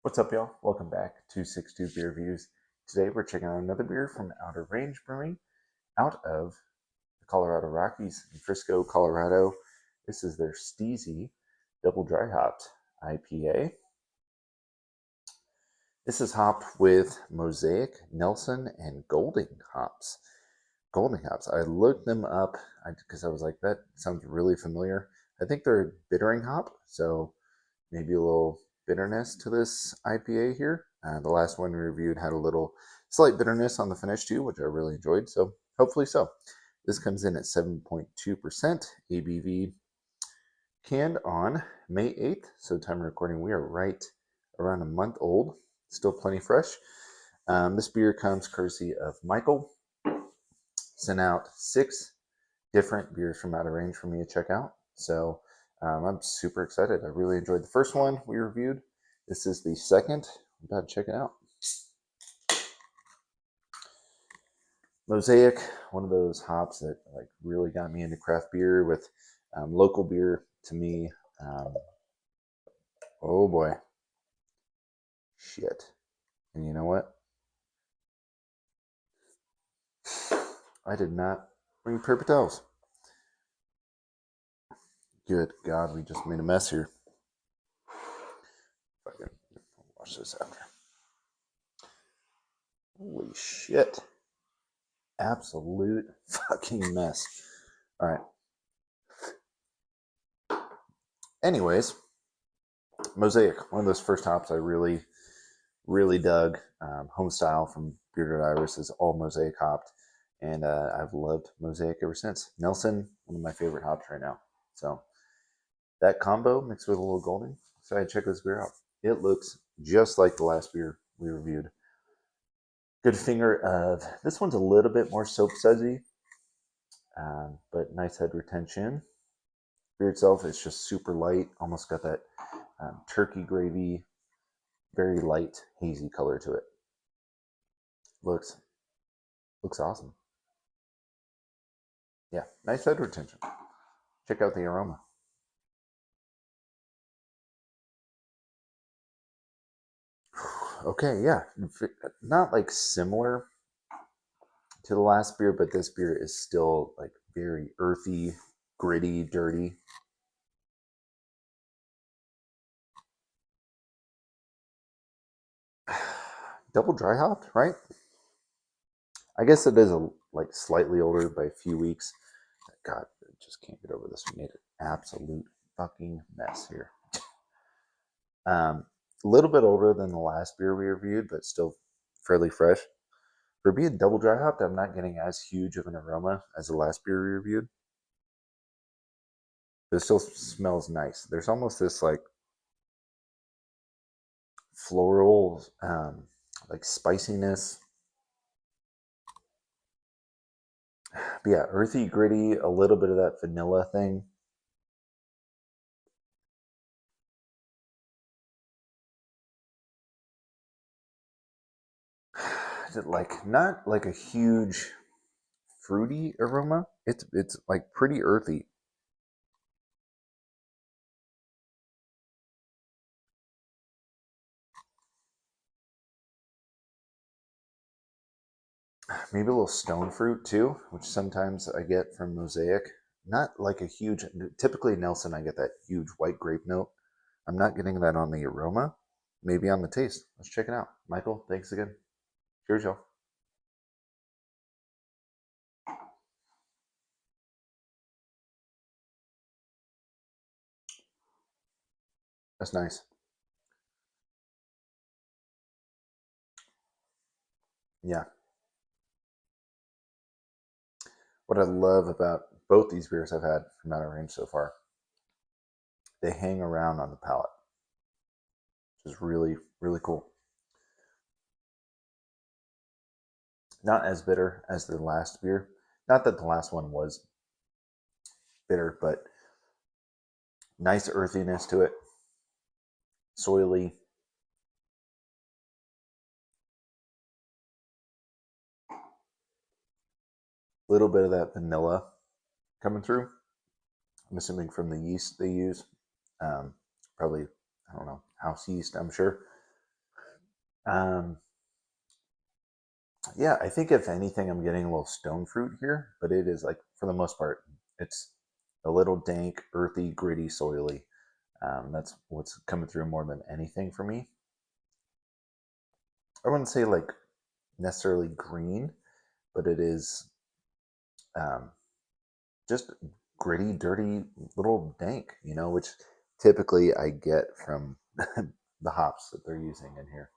What's up, y'all? Welcome back to 62 Beer Reviews. Today we're checking out another beer from Outer Range Brewing out of the Colorado Rockies in Frisco, Colorado. This is their Steezy Double Dry Hopped IPA. This is hopped with Mosaic, Nelson, and Golding hops. Golding hops. I looked them up because I was like, that sounds really familiar. I think they're a bittering hop, so maybe a little bitterness to this IPA here. The last one we reviewed had a little slight bitterness on the finish too, which I really enjoyed. So hopefully so. This comes in at 7.2% ABV, canned on May 8th. So time of recording, we are right around a month old. Still plenty fresh. This beer comes courtesy of Michael. Sent out 6 different beers from Outer Range for me to check out. So I'm super excited. I really enjoyed the first one we reviewed. This is the second. I'm about to check it out. Mosaic, one of those hops that like really got me into craft beer with local beer to me. Oh boy, shit! And you know what? I did not bring paper towels. Good God, we just made a mess here. If I can wash this after. Holy shit! Absolute fucking mess. All right. Anyways, Mosaic, one of those first hops I really, really dug. Home style from Bearded Iris is all Mosaic hopped, and I've loved Mosaic ever since. Nelson, one of my favorite hops right now. So that combo mixed with a little Golding, excited to check this beer out. It looks just like the last beer we reviewed. Good finger of this one's a little bit more soap sudsy, but nice head retention. Beer itself is just super light, almost got that turkey gravy, very light, hazy color to it. Looks awesome. Yeah, nice head retention. Check out the aroma. Okay, yeah, not like similar to the last beer, but this beer is still like very earthy, gritty, dirty. Double dry hopped, right? I guess it is like slightly older by a few weeks. God, I just can't get over this. We made an absolute fucking mess here. A little bit older than the last beer we reviewed, but still fairly fresh. For being double dry hopped, I'm not getting as huge of an aroma as the last beer we reviewed. But it still smells nice. There's almost this like floral, like spiciness. But yeah, earthy, gritty, a little bit of that vanilla thing. Like not like a huge fruity aroma. It's like pretty earthy. Maybe a little stone fruit too, which sometimes I get from Mosaic. Not like a huge. Typically Nelson, I get that huge white grape note. I'm not getting that on the aroma. Maybe on the taste. Let's check it out. Michael, thanks again. Cheers, y'all. That's nice. Yeah. What I love about both these beers I've had from Outer Range so far, they hang around on the palate, which is really, really cool. Not as bitter as the last beer. Not that the last one was bitter, but nice earthiness to it. Soily. Little bit of that vanilla coming through. I'm assuming from the yeast they use. Um, Probably, I don't know, house yeast, I'm sure. Um, yeah, I think if anything, I'm getting a little stone fruit here, but it is like for the most part, it's a little dank, earthy, gritty, soily. That's what's coming through more than anything for me. I wouldn't say like necessarily green, but it is um, just gritty, dirty, little dank, which typically I get from the hops that they're using in here.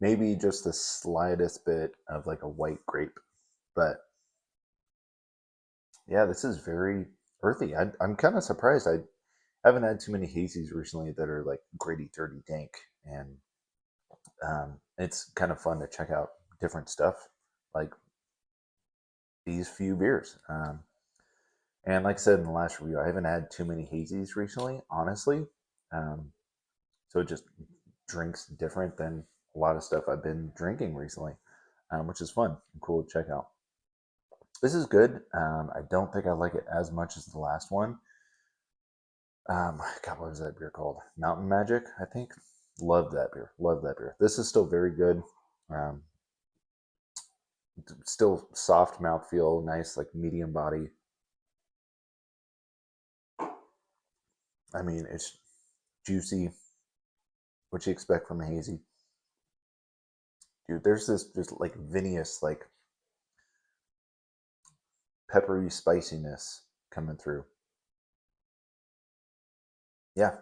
Maybe just the slightest bit of like a white grape, but yeah, this is very earthy. I'm kind of surprised. I haven't had too many hazies recently that are like gritty, dirty, dank, and it's kind of fun to check out different stuff like these few beers. And like I said in the last review, I haven't had too many hazies recently, honestly. Um, so it just drinks different than a lot of stuff I've been drinking recently, which is fun and cool to check out. This is good. I don't think I like it as much as the last one. God, what was that beer called? Mountain Magic, I think. Love that beer. Love that beer. This is still very good. Um, Still soft mouthfeel, nice like medium body. I mean, it's juicy. What you expect from a hazy, dude? There's like vinous, like peppery spiciness coming through. Yeah,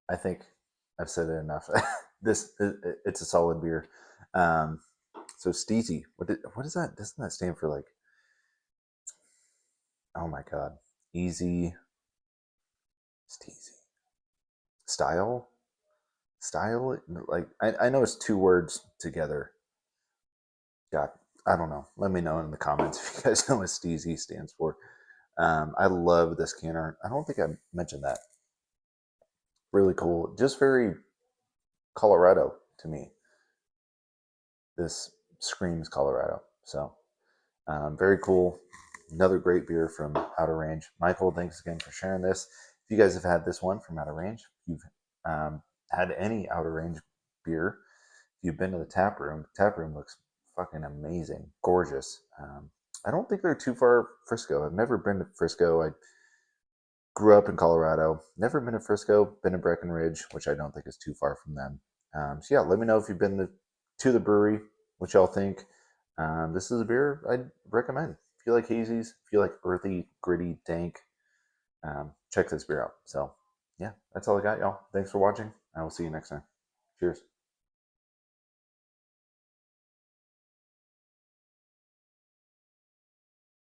I think I've said it enough. It's a solid beer. Um, so Steezy, what is that? Doesn't that stand for like? Oh my god, easy Steezy style style. Like I know it's two words together. God, I don't know. Let me know in the comments if you guys know what Steezy stands for. I love this canner. I don't think I mentioned that. Really cool. Just very Colorado to me. This screams Colorado. So very cool. Another great beer from Outer Range. Michael, thanks again for sharing this. If you guys have had this one from Outer Range, if you've had any Outer Range beer, if you've been to the tap room looks fucking amazing, gorgeous. I don't think they're too far Frisco. I've never been to Frisco. I grew up in Colorado. Never been to Frisco. Been to Breckenridge, which I don't think is too far from them. So yeah, let me know if you've been to the brewery, what y'all think. This is a beer I'd recommend. If you like hazies, if you like earthy, gritty, dank, check this beer out. So yeah, that's all I got, y'all. Thanks for watching. I will see you next time. Cheers.